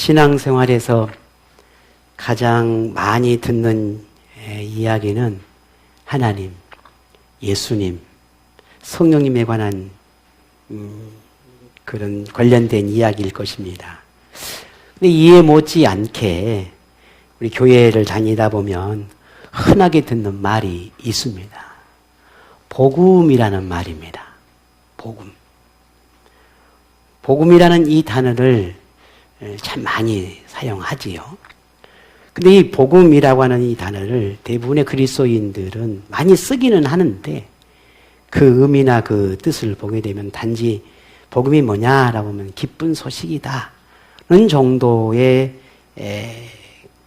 신앙생활에서 가장 많이 듣는 이야기는 하나님, 예수님, 성령님에 관한 그런 관련된 이야기일 것입니다. 근데 이해 못지않게 우리 교회를 다니다 보면 흔하게 듣는 말이 있습니다. 복음이라는 말입니다. 복음. 복음이라는 이 단어를 참 많이 사용하지요. 근데 이 복음이라고 하는 이 단어를 대부분의 그리스도인들은 많이 쓰기는 하는데 그 의미나 그 뜻을 보게 되면 단지 복음이 뭐냐라고 하면 기쁜 소식이다. 는 정도의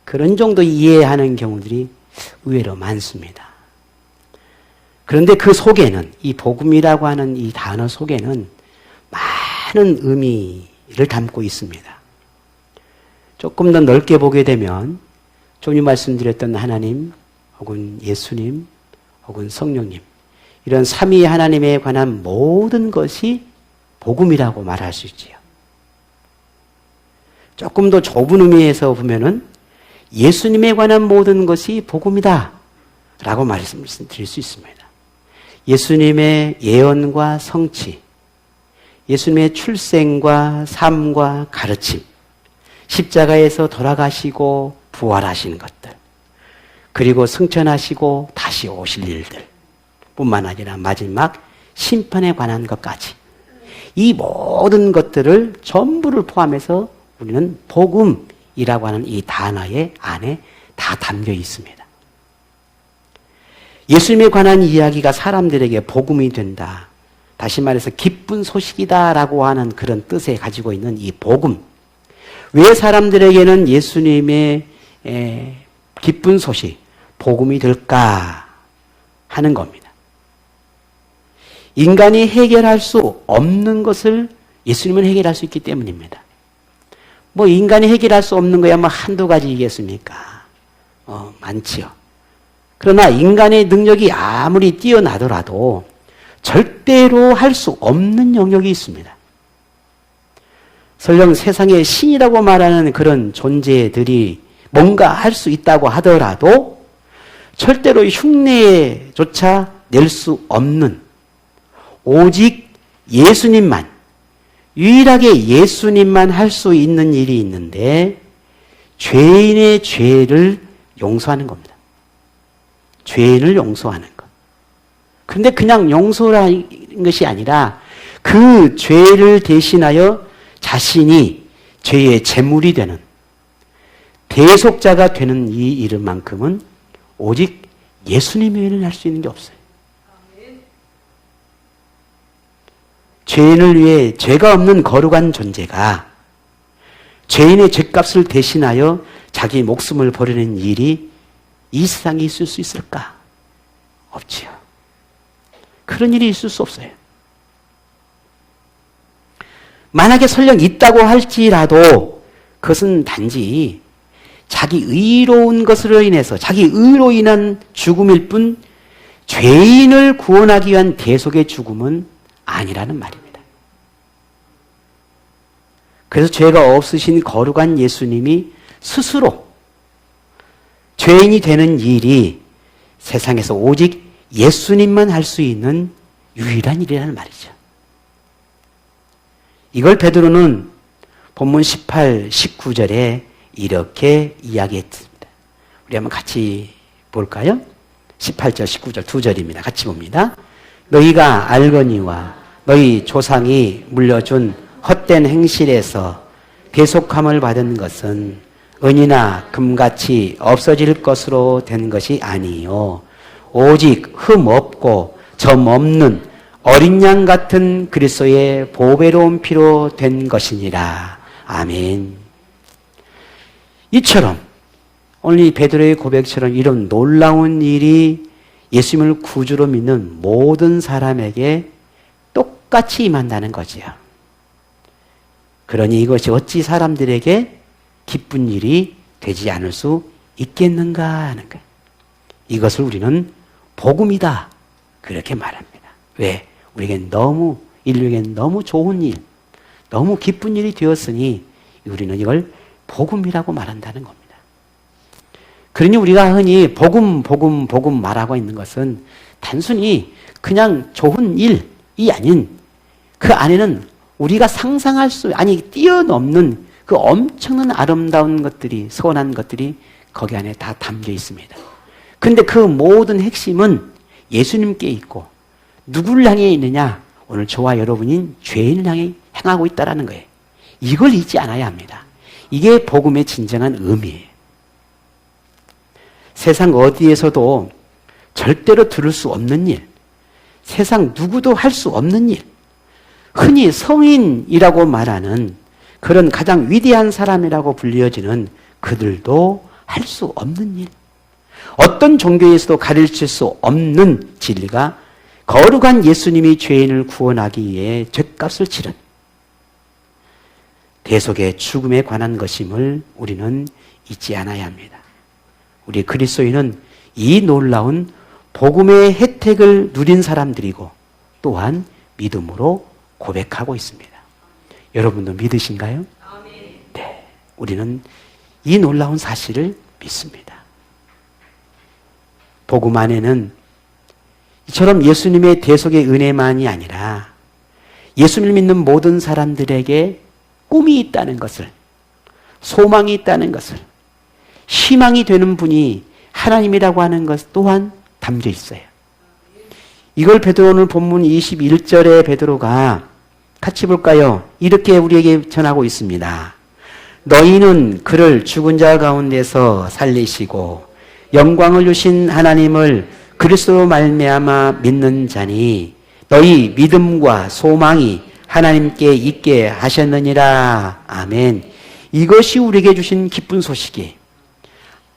그런 정도 이해하는 경우들이 의외로 많습니다. 그런데 그 속에는 이 복음이라고 하는 이 단어 속에는 많은 의미를 담고 있습니다. 조금 더 넓게 보게 되면 조금 말씀드렸던 하나님 혹은 예수님 혹은 성령님 이런 삼위 하나님에 관한 모든 것이 복음이라고 말할 수 있지요. 조금 더 좁은 의미에서 보면은 예수님에 관한 모든 것이 복음이다 라고 말씀드릴 수 있습니다. 예수님의 예언과 성취, 예수님의 출생과 삶과 가르침, 십자가에서 돌아가시고 부활하시는 것들, 그리고 승천하시고 다시 오실 일들 뿐만 아니라 마지막 심판에 관한 것까지 이 모든 것들을 전부를 포함해서 우리는 복음이라고 하는 이 단어의 안에 다 담겨 있습니다. 예수님에 관한 이야기가 사람들에게 복음이 된다. 다시 말해서 기쁜 소식이다라고 하는 그런 뜻에 가지고 있는 이 복음. 왜 사람들에게는 예수님의 기쁜 소식, 복음이 될까 하는 겁니다. 인간이 해결할 수 없는 것을 예수님은 해결할 수 있기 때문입니다. 뭐 인간이 해결할 수 없는 거야 뭐 한두 가지이겠습니까? 많지요. 그러나 인간의 능력이 아무리 뛰어나더라도 절대로 할 수 없는 영역이 있습니다. 설령 세상에 신이라고 말하는 그런 존재들이 뭔가 할 수 있다고 하더라도 절대로 흉내조차 낼 수 없는 오직 예수님만, 유일하게 예수님만 할 수 있는 일이 있는데 죄인의 죄를 용서하는 겁니다. 죄인을 용서하는 것. 그런데 그냥 용서라는 것이 아니라 그 죄를 대신하여 자신이 죄의 제물이 되는 대속자가 되는 이 일만큼은 오직 예수님 외에는 할 수 있는 게 없어요. 죄인을 위해 죄가 없는 거룩한 존재가 죄인의 죄값을 대신하여 자기 목숨을 버리는 일이 이 세상에 있을 수 있을까? 없지요. 그런 일이 있을 수 없어요. 만약에 설령 있다고 할지라도 그것은 단지 자기 의로운 것으로 인해서 자기 의로 인한 죽음일 뿐 죄인을 구원하기 위한 대속의 죽음은 아니라는 말입니다. 그래서 죄가 없으신 거룩한 예수님이 스스로 죄인이 되는 일이 세상에서 오직 예수님만 할 수 있는 유일한 일이라는 말이죠. 이걸 베드로는 본문 18, 19절에 이렇게 이야기했습니다. 우리 한번 같이 볼까요? 18절, 19절 두 절입니다. 같이 봅니다. 너희가 알거니와 너희 조상이 물려준 헛된 행실에서 대속함을 받은 것은 은이나 금같이 없어질 것으로 된 것이 아니요 오직 흠 없고 점 없는 어린 양 같은 그리스도의 보배로운 피로 된 것이니라. 아멘. 이처럼 오늘 이 베드로의 고백처럼 이런 놀라운 일이 예수님을 구주로 믿는 모든 사람에게 똑같이 임한다는 거지요. 그러니 이것이 어찌 사람들에게 기쁜 일이 되지 않을 수 있겠는가 하는 거예요. 이것을 우리는 복음이다 그렇게 말합니다. 왜? 우리에겐 인류에겐 너무 좋은 일, 너무 기쁜 일이 되었으니 우리는 이걸 복음이라고 말한다는 겁니다. 그러니 우리가 흔히 복음 말하고 있는 것은 단순히 그냥 좋은 일이 아닌 그 안에는 우리가 상상할 수, 뛰어넘는 그 엄청난 아름다운 것들이, 선한 것들이 거기 안에 다 담겨 있습니다. 근데 그 모든 핵심은 예수님께 있고 누구를 향해 있느냐? 오늘 저와 여러분인 죄인을 향해 행하고 있다는 거예요. 이걸 잊지 않아야 합니다. 이게 복음의 진정한 의미예요. 세상 어디에서도 절대로 들을 수 없는 일, 세상 누구도 할 수 없는 일, 흔히 성인이라고 말하는 그런 가장 위대한 사람이라고 불려지는 그들도 할 수 없는 일, 어떤 종교에서도 가르칠 수 없는 진리가 거룩한 예수님이 죄인을 구원하기 위해 죗값을 치른 대속의 죽음에 관한 것임을 우리는 잊지 않아야 합니다. 우리 그리스도인은 이 놀라운 복음의 혜택을 누린 사람들이고 또한 믿음으로 고백하고 있습니다. 여러분도 믿으신가요? 네, 우리는 이 놀라운 사실을 믿습니다. 복음 안에는 이처럼 예수님의 대속의 은혜만이 아니라 예수님을 믿는 모든 사람들에게 꿈이 있다는 것을, 소망이 있다는 것을, 희망이 되는 분이 하나님이라고 하는 것 또한 담겨 있어요. 이걸 베드로 오늘 본문 21절에 베드로가 같이 볼까요? 이렇게 우리에게 전하고 있습니다. 너희는 그를 죽은 자 가운데서 살리시고 영광을 주신 하나님을 그리스도로 말미암아 믿는 자니 너희 믿음과 소망이 하나님께 있게 하셨느니라. 아멘. 이것이 우리에게 주신 기쁜 소식이,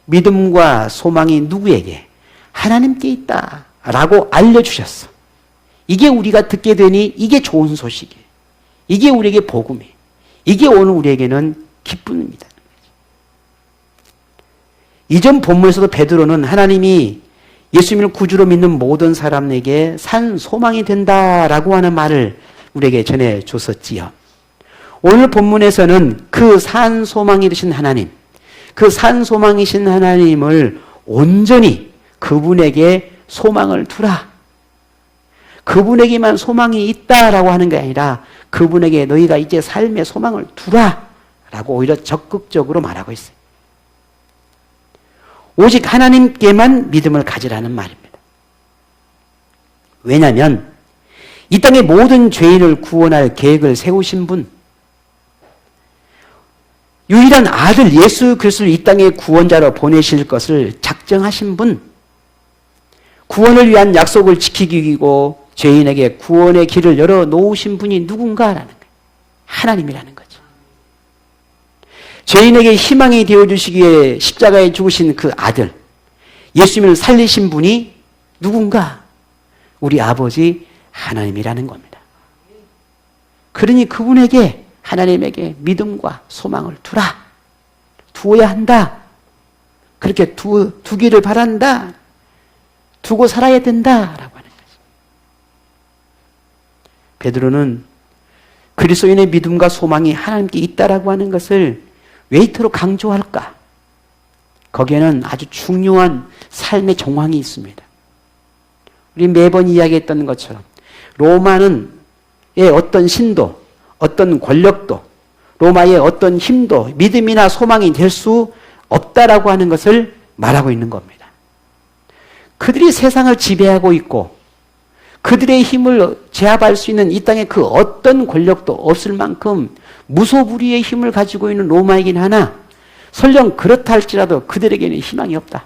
믿음과 소망이 누구에게? 하나님께 있다라고 알려주셨어. 이게 우리가 듣게 되니 이게 좋은 소식이에요. 이게 우리에게 복음이에요. 이게 오늘 우리에게는 기쁨입니다. 이전 본문에서도 베드로는 하나님이 예수님을 구주로 믿는 모든 사람에게 산 소망이 된다라고 하는 말을 우리에게 전해줬었지요. 오늘 본문에서는 그 산 소망이 되신 하나님, 그 산 소망이신 하나님을 온전히 그분에게 소망을 두라. 그분에게만 소망이 있다라고 하는 게 아니라 그분에게 너희가 이제 삶의 소망을 두라 라고 오히려 적극적으로 말하고 있어요. 오직 하나님께만 믿음을 가지라는 말입니다. 왜냐하면 이 땅의 모든 죄인을 구원할 계획을 세우신 분, 유일한 아들 예수 그리스도를 이 땅의 구원자로 보내실 것을 작정하신 분, 구원을 위한 약속을 지키기 위고 죄인에게 구원의 길을 열어놓으신 분이 누군가라는 거예요. 하나님이라는 거죠. 죄인에게 희망이 되어주시기에 십자가에 죽으신 그 아들, 예수님을 살리신 분이 누군가? 우리 아버지 하나님이라는 겁니다. 그러니 그분에게, 하나님에게 믿음과 소망을 두어야 한다. 그렇게 두기를 바란다. 두고 살아야 된다라고 하는 거죠. 베드로는 그리스도인의 믿음과 소망이 하나님께 있다라고 하는 것을 왜 이토록 강조할까? 거기에는 아주 중요한 삶의 정황이 있습니다. 우리 매번 이야기했던 것처럼 로마는 어떤 신도, 어떤 권력도, 로마의 어떤 힘도 믿음이나 소망이 될 수 없다라고 하는 것을 말하고 있는 겁니다. 그들이 세상을 지배하고 있고 그들의 힘을 제압할 수 있는 이 땅에 그 어떤 권력도 없을 만큼 무소불위의 힘을 가지고 있는 로마이긴 하나 설령 그렇다 할지라도 그들에게는 희망이 없다.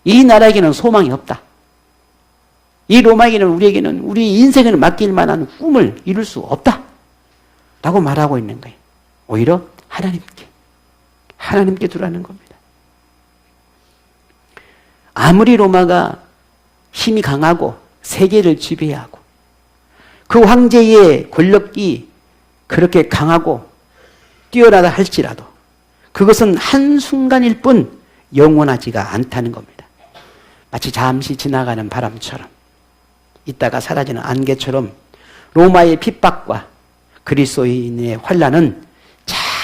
이 나라에게는 소망이 없다. 이 로마에게는 우리에게는 우리 인생을 맡길 만한 꿈을 이룰 수 없다. 라고 말하고 있는 거예요. 오히려 하나님께 두라는 겁니다. 아무리 로마가 힘이 강하고 세계를 지배하고 그 황제의 권력이 그렇게 강하고 뛰어나다 할지라도 그것은 한순간일 뿐 영원하지가 않다는 겁니다. 마치 잠시 지나가는 바람처럼 있다가 사라지는 안개처럼 로마의 핍박과 그리스도인의 환난은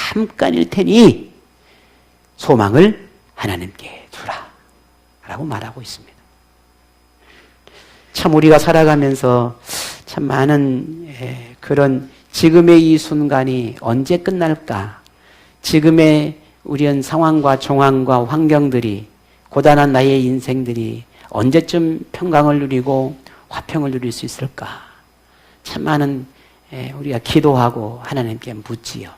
잠깐일 테니 소망을 하나님께 두라 라고 말하고 있습니다. 참 우리가 살아가면서 참 많은 그런 지금의 이 순간이 언제 끝날까? 지금의 우리의 상황과 정황과 환경들이, 고단한 나의 인생들이 언제쯤 평강을 누리고 화평을 누릴 수 있을까? 참 많은 우리가 기도하고 하나님께 묻지요.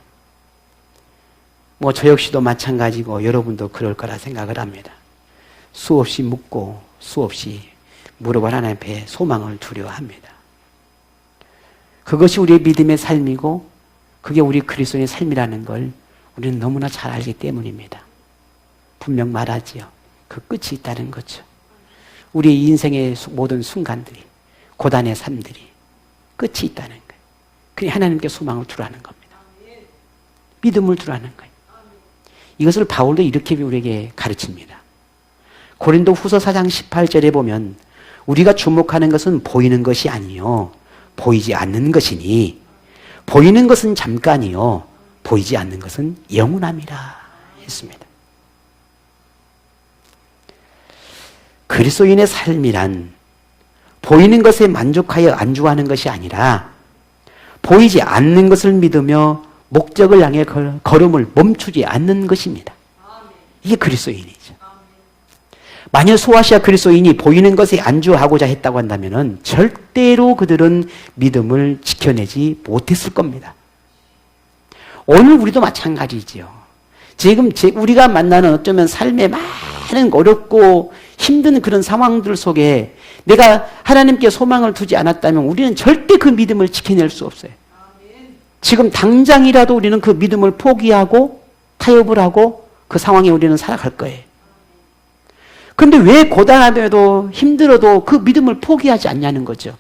뭐 저 역시도 마찬가지고 여러분도 그럴 거라 생각을 합니다. 수없이 묻고 수없이 물어봐 하나님 앞에 소망을 두려워합니다. 그것이 우리의 믿음의 삶이고 그게 우리 그리스도인의 삶이라는 걸 우리는 너무나 잘 알기 때문입니다. 분명 말하지요. 그 끝이 있다는 거죠. 우리 인생의 모든 순간들이, 고단의 삶들이 끝이 있다는 거예요. 그래 하나님께 소망을 두라는 겁니다. 믿음을 두라는 거예요. 이것을 바울도 이렇게 우리에게 가르칩니다. 고린도 후서 4장 18절에 보면 우리가 주목하는 것은 보이는 것이 아니요 보이지 않는 것이니 보이는 것은 잠깐이요 보이지 않는 것은 영원함이라 했습니다. 그리스도인의 삶이란 보이는 것에 만족하여 안주하는 것이 아니라 보이지 않는 것을 믿으며 목적을 향해 걸음을 멈추지 않는 것입니다. 이게 그리스도인이죠. 만일 소아시아 그리스도인이 보이는 것에 안주하고자 했다고 한다면 절대로 그들은 믿음을 지켜내지 못했을 겁니다. 오늘 우리도 마찬가지지요. 지금 우리가 만나는 어쩌면 삶의 많은 어렵고 힘든 그런 상황들 속에 내가 하나님께 소망을 두지 않았다면 우리는 절대 그 믿음을 지켜낼 수 없어요. 지금 당장이라도 우리는 그 믿음을 포기하고 타협을 하고 그 상황에 우리는 살아갈 거예요. 그런데 왜 고단하더라도 힘들어도 그 믿음을 포기하지 않냐는 거죠.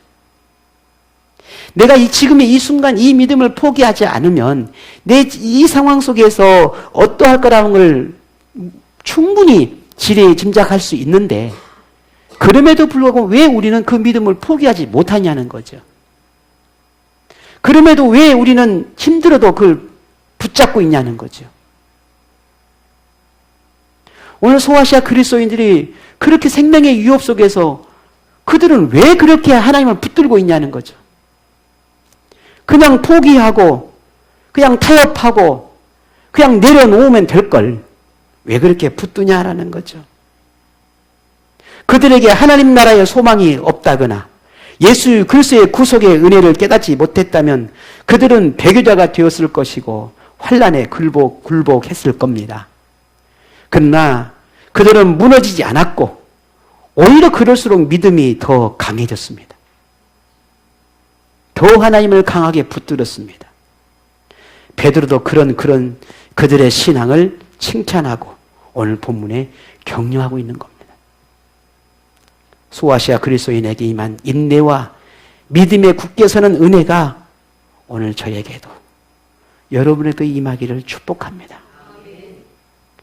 내가 지금의 이 순간 이 믿음을 포기하지 않으면 내 이 상황 속에서 어떠할 거라는 걸 충분히 지레 짐작할 수 있는데 그럼에도 불구하고 왜 우리는 그 믿음을 포기하지 못하냐는 거죠. 그럼에도 왜 우리는 힘들어도 그걸 붙잡고 있냐는 거죠. 오늘 소아시아 그리스도인들이 그렇게 생명의 위협 속에서 그들은 왜 그렇게 하나님을 붙들고 있냐는 거죠. 그냥 포기하고 그냥 타협하고 그냥 내려놓으면 될 걸 왜 그렇게 붙드냐라는 거죠. 그들에게 하나님 나라의 소망이 없다거나 예수 그리스도의 구속의 은혜를 깨닫지 못했다면 그들은 배교자가 되었을 것이고 환난에 굴복했을 겁니다. 그러나 그들은 무너지지 않았고 오히려 그럴수록 믿음이 더 강해졌습니다. 더 하나님을 강하게 붙들었습니다. 베드로도 그런 그들의 신앙을 칭찬하고 오늘 본문에 격려하고 있는 겁니다. 소아시아 그리스도인에게 임한 인내와 믿음에 굳게 서는 은혜가 오늘 저에게도 여러분에게도 임하기를 축복합니다.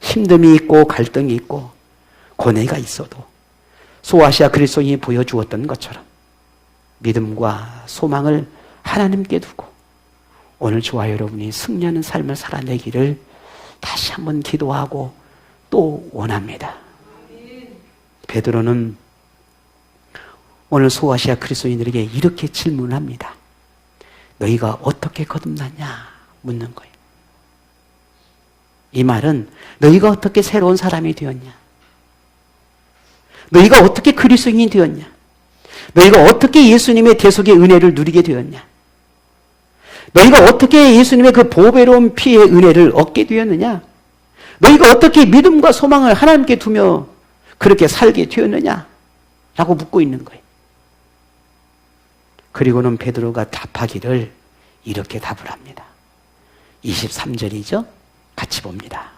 힘듦이 있고 갈등이 있고 고뇌가 있어도 소아시아 그리스도인이 보여주었던 것처럼 믿음과 소망을 하나님께 두고 오늘 저와 여러분이 승리하는 삶을 살아내기를 다시 한번 기도하고 또 원합니다. 베드로는 오늘 소아시아 그리스도인들에게 이렇게 질문합니다. 너희가 어떻게 거듭났냐 묻는 거예요. 이 말은 너희가 어떻게 새로운 사람이 되었냐? 너희가 어떻게 그리스도인이 되었냐? 너희가 어떻게 예수님의 대속의 은혜를 누리게 되었냐? 너희가 어떻게 예수님의 그 보배로운 피의 은혜를 얻게 되었느냐? 너희가 어떻게 믿음과 소망을 하나님께 두며 그렇게 살게 되었느냐? 라고 묻고 있는 거예요. 그리고는 베드로가 답하기를 이렇게 답을 합니다. 23절이죠? 같이 봅니다.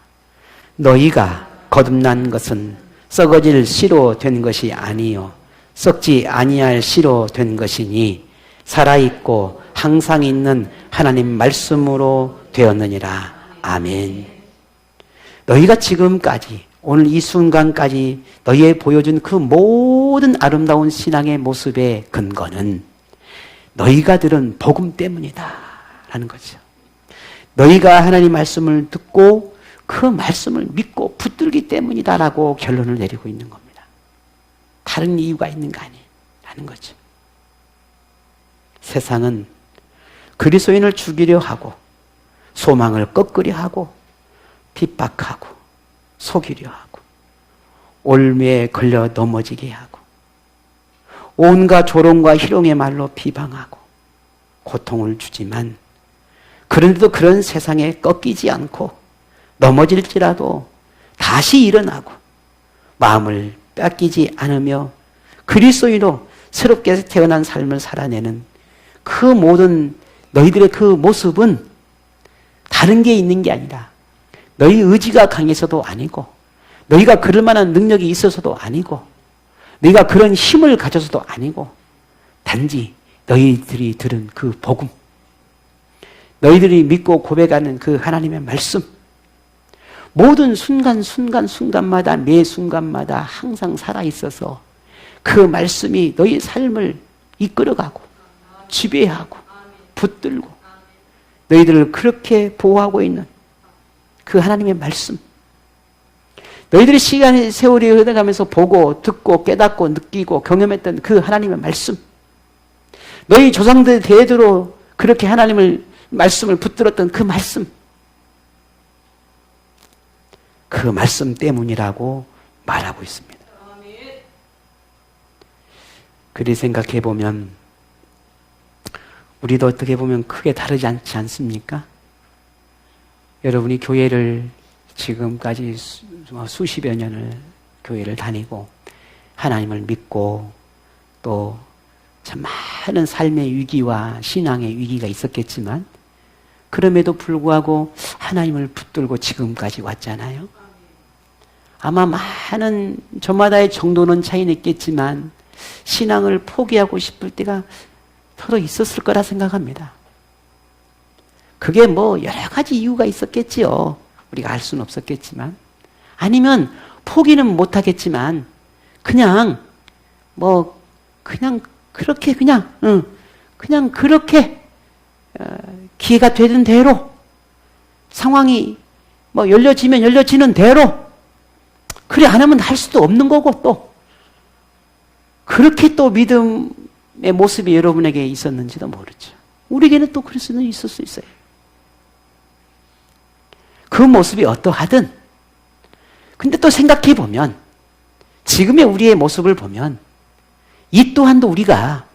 너희가 거듭난 것은 썩어질 씨로 된 것이 아니요 썩지 아니할 씨로 된 것이니 살아있고 항상 있는 하나님 말씀으로 되었느니라. 아멘. 너희가 지금까지 오늘 이 순간까지 너희의 보여준 그 모든 아름다운 신앙의 모습의 근거는 너희가 들은 복음 때문이다 라는 거죠. 너희가 하나님 말씀을 듣고 그 말씀을 믿고 붙들기 때문이다라고 결론을 내리고 있는 겁니다. 다른 이유가 있는 거 아니라는 거죠. 세상은 그리스도인을 죽이려 하고 소망을 꺾으려 하고 핍박하고 속이려 하고 올매에 걸려 넘어지게 하고 온갖 조롱과 희롱의 말로 비방하고 고통을 주지만 그런데도 그런 세상에 꺾이지 않고 넘어질지라도 다시 일어나고 마음을 뺏기지 않으며 그리스도인으로 새롭게 태어난 삶을 살아내는 그 모든 너희들의 그 모습은 다른 게 있는 게 아니라 너희 의지가 강해서도 아니고 너희가 그럴 만한 능력이 있어서도 아니고 너희가 그런 힘을 가져서도 아니고 단지 너희들이 들은 그 복음, 너희들이 믿고 고백하는 그 하나님의 말씀, 모든 순간마다 매 순간마다 항상 살아있어서 그 말씀이 너희 삶을 이끌어가고 지배하고 붙들고 너희들을 그렇게 보호하고 있는 그 하나님의 말씀, 너희들이 시간의 세월이 흘러가면서 보고 듣고 깨닫고 느끼고 경험했던 그 하나님의 말씀, 너희 조상들 대대로 그렇게 하나님을 말씀을 붙들었던 그 말씀 때문이라고 말하고 있습니다. 그리 생각해 보면 우리도 어떻게 보면 크게 다르지 않지 않습니까? 여러분이 교회를 지금까지 수십여 년을 교회를 다니고 하나님을 믿고 또 참 많은 삶의 위기와 신앙의 위기가 있었겠지만 그럼에도 불구하고 하나님을 붙들고 지금까지 왔잖아요. 아마 많은 저마다의 정도는 차이는 있겠지만 신앙을 포기하고 싶을 때가 서로 있었을 거라 생각합니다. 그게 뭐 여러 가지 이유가 있었겠지요. 우리가 알 수는 없었겠지만 아니면 포기는 못하겠지만 그냥 그렇게 기회가 되는 대로 상황이 열려지면 열려지는 대로 그래 안 하면 할 수도 없는 거고 또 그렇게 또 믿음의 모습이 여러분에게 있었는지도 모르죠. 우리에게는 또 그럴 수는 있을 수 있어요. 그 모습이 어떠하든 근데 또 생각해 보면 지금의 우리의 모습을 보면 이 또한도 우리가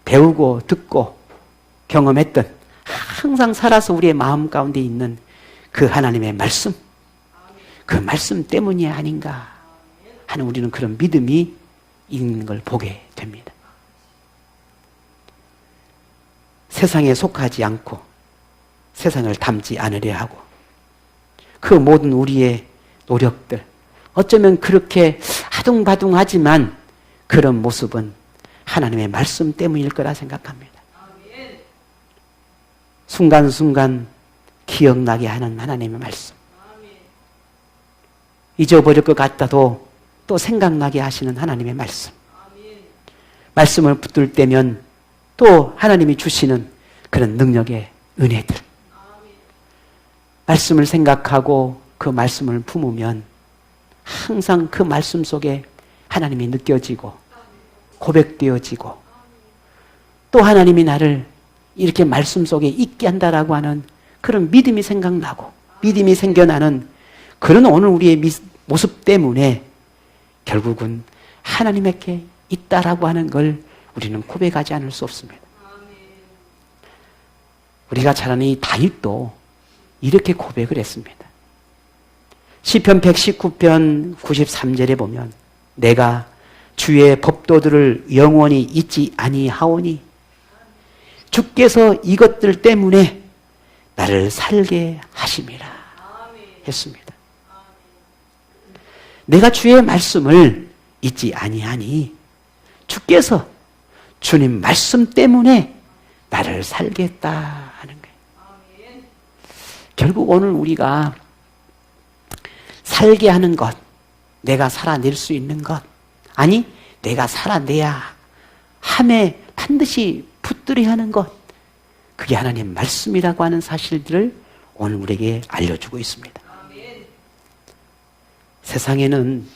배우고 듣고 경험했던 항상 살아서 우리의 마음 가운데 있는 그 하나님의 말씀, 그 말씀 때문이 아닌가 하는 우리는 그런 믿음이 있는 걸 보게 됩니다. 세상에 속하지 않고 세상을 닮지 않으려 하고 그 모든 우리의 노력들 어쩌면 그렇게 아둥바둥하지만 그런 모습은 하나님의 말씀 때문일 거라 생각합니다. 순간순간 기억나게 하는 하나님의 말씀. 잊어버릴 것 같아도 또 생각나게 하시는 하나님의 말씀. 말씀을 붙들 때면 또 하나님이 주시는 그런 능력의 은혜들. 말씀을 생각하고 그 말씀을 품으면 항상 그 말씀 속에 하나님이 느껴지고 고백되어지고 또 하나님이 나를 이렇게 말씀 속에 있게 한다라고 하는 그런 믿음이 생각나고 믿음이 생겨나는 그런 오늘 우리의 모습 때문에 결국은 하나님에게 있다라고 하는 걸 우리는 고백하지 않을 수 없습니다. 우리가 잘 아는 이 다윗도 이렇게 고백을 했습니다. 시편 119편 93절에 보면 내가 주의 법도들을 영원히 잊지 아니하오니 주께서 이것들 때문에 나를 살게 하심이라 했습니다. 내가 주의 말씀을 잊지 아니하니 주께서 주님 말씀 때문에 나를 살게 했다 하는 거예요. 결국 오늘 우리가 살게 하는 것, 내가 살아낼 수 있는 것, 아니 내가 살아내야 함에 반드시 붙들어야 하는 것, 그게 하나님 말씀이라고 하는 사실들을 오늘 우리에게 알려주고 있습니다. 세상에는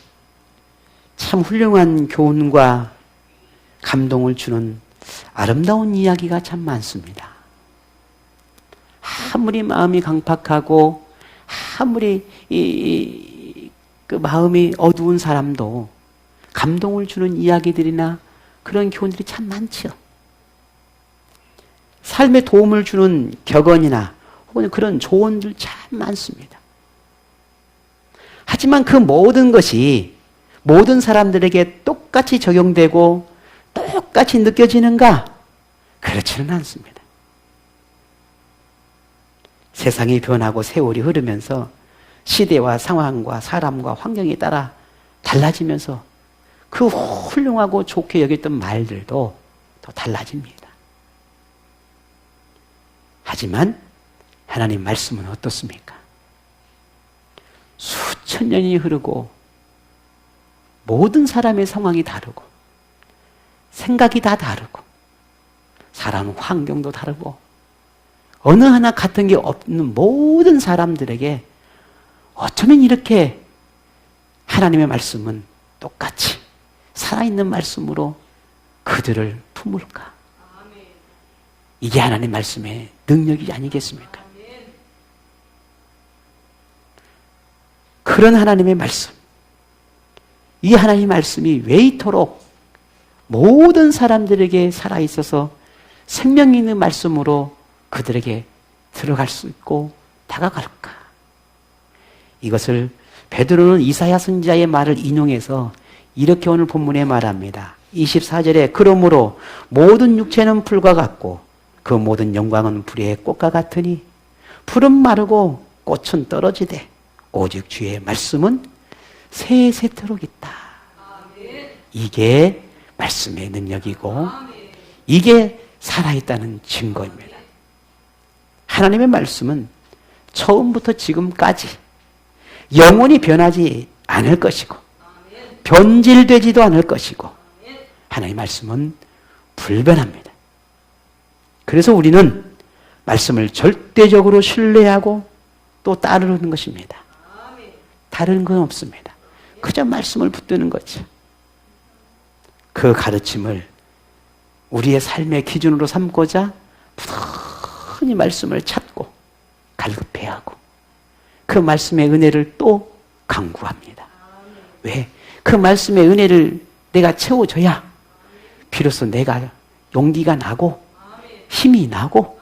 참 훌륭한 교훈과 감동을 주는 아름다운 이야기가 참 많습니다. 아무리 마음이 강팍하고 아무리 그 마음이 어두운 사람도 감동을 주는 이야기들이나 그런 교훈들이 참 많죠. 삶에 도움을 주는 격언이나 혹은 그런 조언들 참 많습니다. 하지만 그 모든 것이 모든 사람들에게 똑같이 적용되고 똑같이 느껴지는가? 그렇지는 않습니다. 세상이 변하고 세월이 흐르면서 시대와 상황과 사람과 환경에 따라 달라지면서 그 훌륭하고 좋게 여겼던 말들도 더 달라집니다. 하지만 하나님 말씀은 어떻습니까? 수천 년이 흐르고 모든 사람의 상황이 다르고 생각이 다 다르고 사람 환경도 다르고 어느 하나 같은 게 없는 모든 사람들에게 어쩌면 이렇게 하나님의 말씀은 똑같이 살아있는 말씀으로 그들을 품을까? 이게 하나님 말씀의 능력이 아니겠습니까? 그런 하나님의 말씀, 이 하나님의 말씀이 왜 이토록 모든 사람들에게 살아있어서 생명 있는 말씀으로 그들에게 들어갈 수 있고 다가갈까? 이것을 베드로는 이사야 선지자의 말을 인용해서 이렇게 오늘 본문에 말합니다. 24절에 그러므로 모든 육체는 풀과 같고 그 모든 영광은 불의 꽃과 같으니 풀은 마르고 꽃은 떨어지되 오직 주의 말씀은 세세토록 있다. 이게 말씀의 능력이고 이게 살아있다는 증거입니다. 하나님의 말씀은 처음부터 지금까지 영원히 변하지 않을 것이고 변질되지도 않을 것이고 하나님의 말씀은 불변합니다. 그래서 우리는 말씀을 절대적으로 신뢰하고 또 따르는 것입니다. 다른 건 없습니다. 그저 말씀을 붙드는 거죠. 그 가르침을 우리의 삶의 기준으로 삼고자 부단히 말씀을 찾고 갈급해야 하고 그 말씀의 은혜를 또 강구합니다. 왜? 그 말씀의 은혜를 내가 채워줘야 비로소 내가 용기가 나고 힘이 나고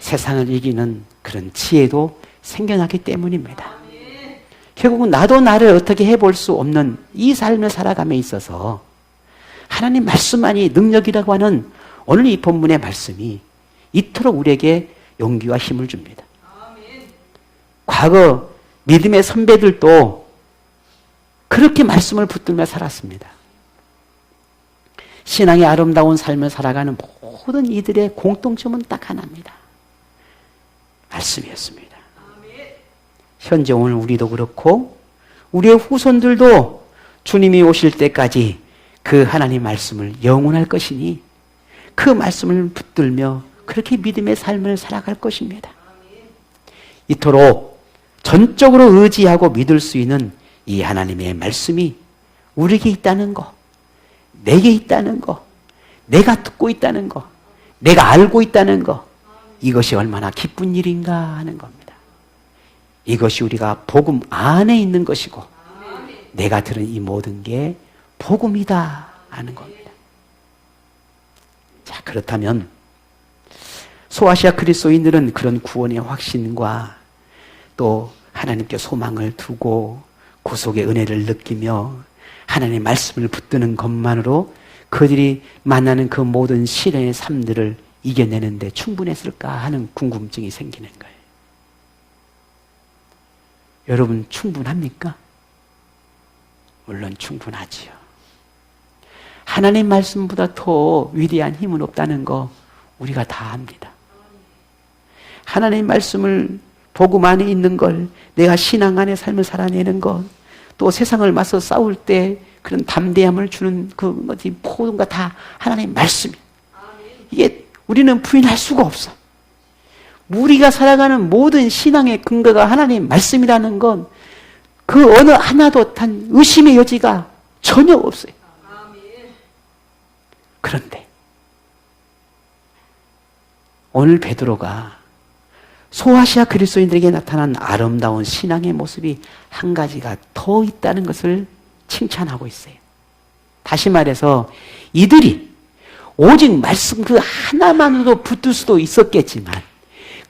세상을 이기는 그런 지혜도 생겨나기 때문입니다. 결국은 나도 나를 어떻게 해볼 수 없는 이 삶을 살아감에 있어서 하나님 말씀만이 능력이라고 하는 오늘 이 본문의 말씀이 이토록 우리에게 용기와 힘을 줍니다. 과거 믿음의 선배들도 그렇게 말씀을 붙들며 살았습니다. 신앙의 아름다운 삶을 살아가는 모든 이들의 공통점은 딱 하나입니다. 말씀이었습니다. 현재 오늘 우리도 그렇고 우리의 후손들도 주님이 오실 때까지 그 하나님 말씀을 영원할 것이니 그 말씀을 붙들며 그렇게 믿음의 삶을 살아갈 것입니다. 이토록 전적으로 의지하고 믿을 수 있는 이 하나님의 말씀이 우리에게 있다는 거, 내게 있다는 거, 내가 듣고 있다는 거, 내가 알고 있다는 거, 이것이 얼마나 기쁜 일인가 하는 겁니다. 이것이 우리가 복음 안에 있는 것이고 내가 들은 이 모든 게 복음이다 하는 겁니다. 자, 그렇다면 소아시아 그리스도인들은 그런 구원의 확신과 또 하나님께 소망을 두고 구속의 은혜를 느끼며 하나님의 말씀을 붙드는 것만으로 그들이 만나는 그 모든 시련의 삶들을 이겨내는데 충분했을까 하는 궁금증이 생기는 거예요. 여러분 충분합니까? 물론 충분하지요. 하나님 말씀보다 더 위대한 힘은 없다는 거 우리가 다 압니다. 하나님 말씀을 복음 안에 있는 걸 내가 신앙 안에 삶을 살아내는 것, 또 세상을 맞서 싸울 때 그런 담대함을 주는 그 모든 거 다 하나님 말씀이에요. 이게 우리는 부인할 수가 없어. 우리가 살아가는 모든 신앙의 근거가 하나님의 말씀이라는 건 그 어느 하나도 단 의심의 여지가 전혀 없어요. 그런데 오늘 베드로가 소아시아 그리스도인들에게 나타난 아름다운 신앙의 모습이 한 가지가 더 있다는 것을 칭찬하고 있어요. 다시 말해서 이들이 오직 말씀 그 하나만으로도 붙들 수도 있었겠지만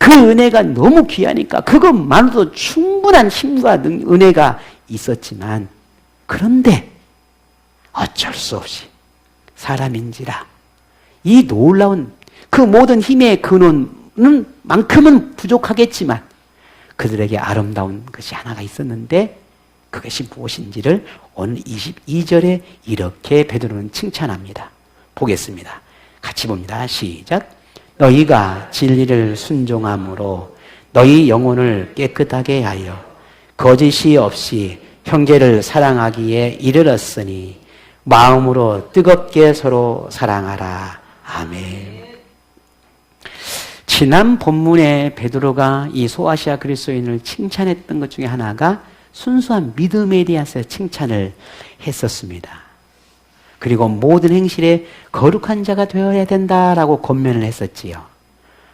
그 은혜가 너무 귀하니까 그것만으로도 충분한 힘과 은혜가 있었지만 그런데 어쩔 수 없이 사람인지라 이 놀라운 그 모든 힘의 근원은 만큼은 부족하겠지만 그들에게 아름다운 것이 하나가 있었는데 그것이 무엇인지를 오늘 22절에 이렇게 베드로는 칭찬합니다. 보겠습니다. 같이 봅니다. 시작. 너희가 진리를 순종함으로 너희 영혼을 깨끗하게 하여 거짓이 없이 형제를 사랑하기에 이르렀으니 마음으로 뜨겁게 서로 사랑하라. 아멘. 지난 본문에 베드로가 이 소아시아 그리스도인을 칭찬했던 것 중에 하나가 순수한 믿음에 대해서 칭찬을 했었습니다. 그리고 모든 행실에 거룩한 자가 되어야 된다라고 권면을 했었지요.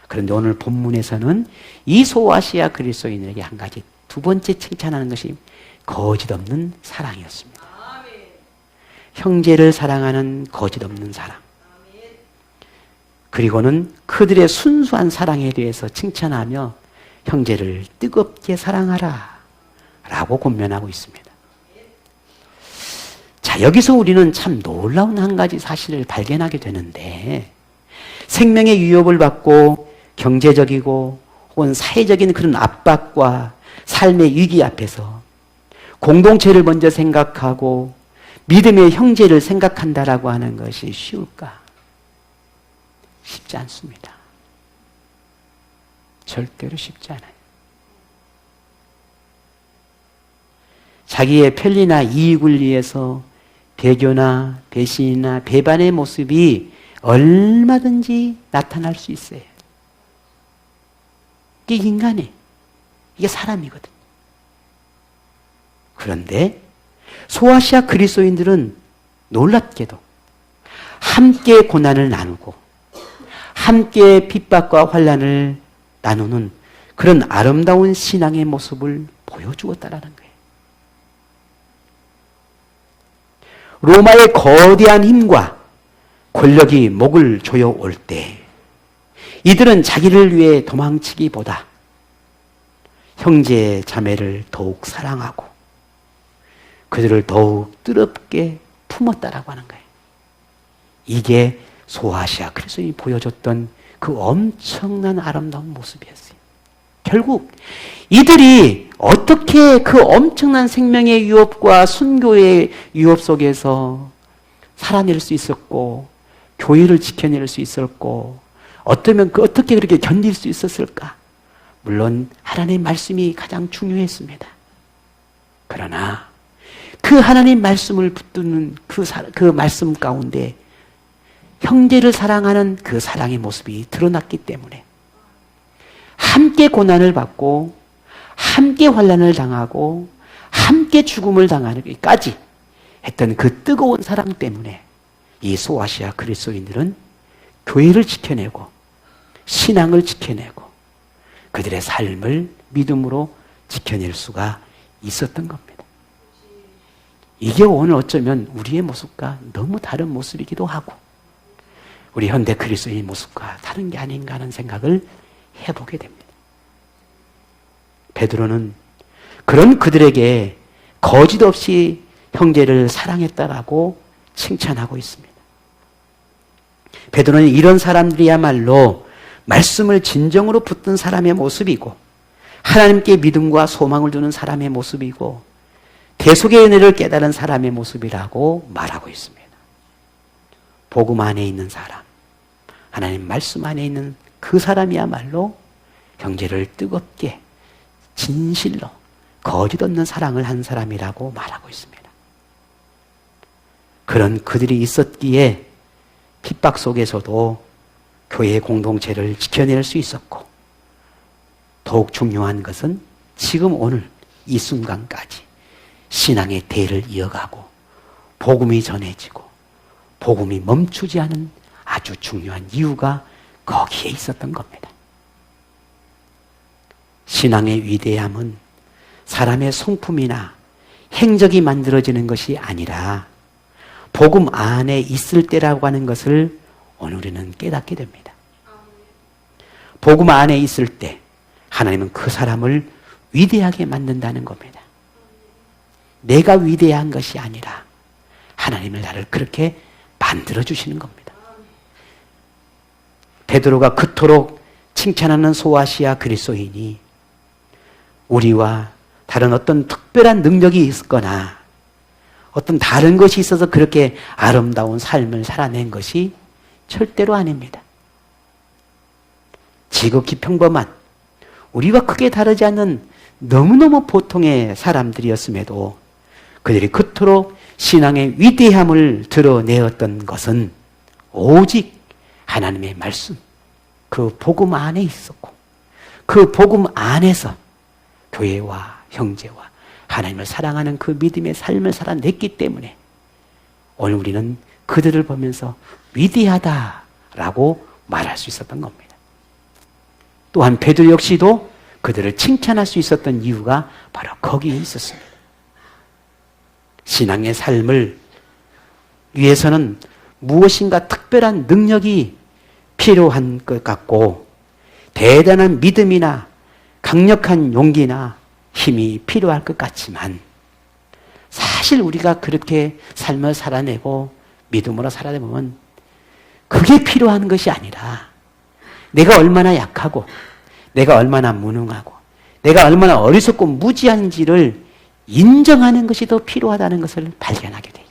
그런데 오늘 본문에서는 이 소아시아 그리스도인에게 한 가지 두 번째 칭찬하는 것이 거짓 없는 사랑이었습니다. 형제를 사랑하는 거짓 없는 사랑. 그리고는 그들의 순수한 사랑에 대해서 칭찬하며 형제를 뜨겁게 사랑하라 라고 권면하고 있습니다. 자, 여기서 우리는 참 놀라운 한 가지 사실을 발견하게 되는데 생명의 위협을 받고 경제적이고 혹은 사회적인 그런 압박과 삶의 위기 앞에서 공동체를 먼저 생각하고 믿음의 형제를 생각한다라고 하는 것이 쉬울까? 쉽지 않습니다. 절대로 쉽지 않아요. 자기의 편리나 이익을 위해서 배교나 배신이나 배반의 모습이 얼마든지 나타날 수 있어요. 이게 인간이에요. 이게 사람이거든요. 그런데 소아시아 그리스도인들은 놀랍게도 함께 고난을 나누고 함께 핍박과 환난을 나누는 그런 아름다운 신앙의 모습을 보여주었다라는 거예요. 로마의 거대한 힘과 권력이 목을 조여올 때 이들은 자기를 위해 도망치기보다 형제 자매를 더욱 사랑하고 그들을 더욱 뜨겁게 품었다라고 하는 거예요. 이게 소아시아 그리스도인이 보여줬던 그 엄청난 아름다운 모습이었어요. 결국 이들이 어떻게 그 엄청난 생명의 유업과 순교의 유업 속에서 살아낼 수 있었고 교회를 지켜낼 수 있었고 어쩌면 어떻게 그렇게 견딜 수 있었을까? 물론 하나님의 말씀이 가장 중요했습니다. 그러나 그 하나님 말씀을 붙드는 그 말씀 가운데 형제를 사랑하는 그 사랑의 모습이 드러났기 때문에 함께 고난을 받고 함께 환난을 당하고 함께 죽음을 당하기까지 했던 그 뜨거운 사랑 때문에 이 소아시아 그리스도인들은 교회를 지켜내고 신앙을 지켜내고 그들의 삶을 믿음으로 지켜낼 수가 있었던 겁니다. 이게 오늘 어쩌면 우리의 모습과 너무 다른 모습이기도 하고 우리 현대 그리스도인의 모습과 다른 게 아닌가 하는 생각을 해보게 됩니다. 베드로는 그런 그들에게 거짓 없이 형제를 사랑했다라고 칭찬하고 있습니다. 베드로는 이런 사람들이야말로 말씀을 진정으로 붙든 사람의 모습이고 하나님께 믿음과 소망을 두는 사람의 모습이고 대속의 은혜를 깨달은 사람의 모습이라고 말하고 있습니다. 복음 안에 있는 사람, 하나님 말씀 안에 있는 그 사람이야말로 형제를 뜨겁게 진실로 거짓 없는 사랑을 한 사람이라고 말하고 있습니다. 그런 그들이 있었기에 핍박 속에서도 교회 공동체를 지켜낼 수 있었고 더욱 중요한 것은 지금 오늘 이 순간까지 신앙의 대를 이어가고 복음이 전해지고 복음이 멈추지 않은 아주 중요한 이유가 거기에 있었던 겁니다. 신앙의 위대함은 사람의 성품이나 행적이 만들어지는 것이 아니라 복음 안에 있을 때라고 하는 것을 오늘 우리는 깨닫게 됩니다. 복음 안에 있을 때 하나님은 그 사람을 위대하게 만든다는 겁니다. 내가 위대한 것이 아니라 하나님을 나를 그렇게 만들어주시는 겁니다. 베드로가 그토록 칭찬하는 소아시아 그리스도인이 우리와 다른 어떤 특별한 능력이 있거나 어떤 다른 것이 있어서 그렇게 아름다운 삶을 살아낸 것이 절대로 아닙니다. 지극히 평범한 우리와 크게 다르지 않는 너무너무 보통의 사람들이었음에도 그들이 그토록 신앙의 위대함을 드러내었던 것은 오직 하나님의 말씀, 그 복음 안에 있었고 그 복음 안에서 교회와 형제와 하나님을 사랑하는 그 믿음의 삶을 살아냈기 때문에 오늘 우리는 그들을 보면서 위대하다라고 말할 수 있었던 겁니다. 또한 베드로 역시도 그들을 칭찬할 수 있었던 이유가 바로 거기에 있었습니다. 신앙의 삶을 위해서는 무엇인가 특별한 능력이 필요한 것 같고 대단한 믿음이나 강력한 용기나 힘이 필요할 것 같지만 사실 우리가 그렇게 삶을 살아내고 믿음으로 살아내보면 그게 필요한 것이 아니라 내가 얼마나 약하고 내가 얼마나 무능하고 내가 얼마나 어리석고 무지한지를 인정하는 것이 더 필요하다는 것을 발견하게 돼요.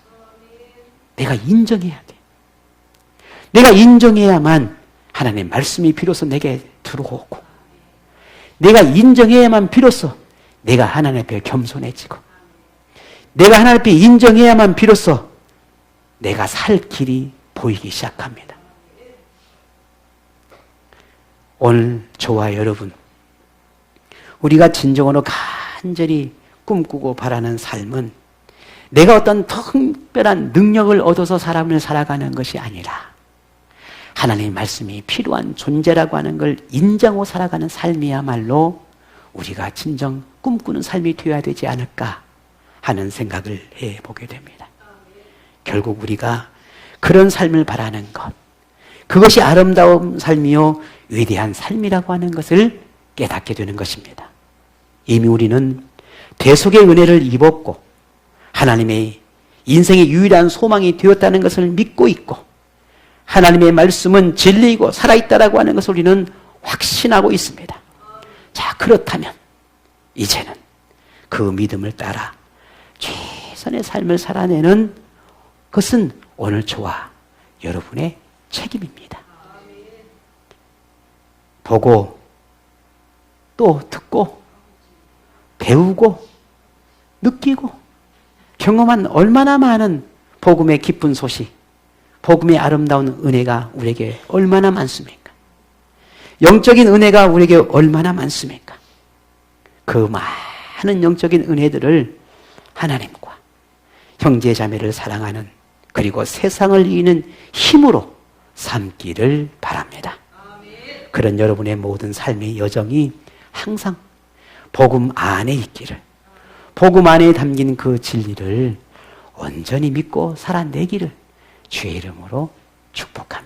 내가 인정해야 돼. 내가 인정해야만 하나님의 말씀이 비로소 내게 들어오고 내가 인정해야만 비로소 내가 하나님 앞에 겸손해지고 내가 하나님 앞에 인정해야만 비로소 내가 살 길이 보이기 시작합니다. 오늘 저와 여러분 우리가 진정으로 간절히 꿈꾸고 바라는 삶은 내가 어떤 특별한 능력을 얻어서 사람을 살아가는 것이 아니라 하나님의 말씀이 필요한 존재라고 하는 걸 인정하고 살아가는 삶이야말로 우리가 진정 꿈꾸는 삶이 되어야 되지 않을까 하는 생각을 해보게 됩니다. 결국 우리가 그런 삶을 바라는 것, 그것이 아름다운 삶이요 위대한 삶이라고 하는 것을 깨닫게 되는 것입니다. 이미 우리는 대속의 은혜를 입었고 하나님의 인생의 유일한 소망이 되었다는 것을 믿고 있고 하나님의 말씀은 진리이고 살아있다라고 하는 것을 우리는 확신하고 있습니다. 자, 그렇다면 이제는 그 믿음을 따라 최선의 삶을 살아내는 것은 오늘 저와 여러분의 책임입니다. 보고 또 듣고 배우고 느끼고 경험한 얼마나 많은 복음의 기쁜 소식, 복음의 아름다운 은혜가 우리에게 얼마나 많습니까? 영적인 은혜가 우리에게 얼마나 많습니까? 그 많은 영적인 은혜들을 하나님과 형제 자매를 사랑하는 그리고 세상을 이기는 힘으로 삼기를 바랍니다. 그런 여러분의 모든 삶의 여정이 항상 복음 안에 있기를, 복음 안에 담긴 그 진리를 온전히 믿고 살아내기를 주의 이름으로 축복합니다.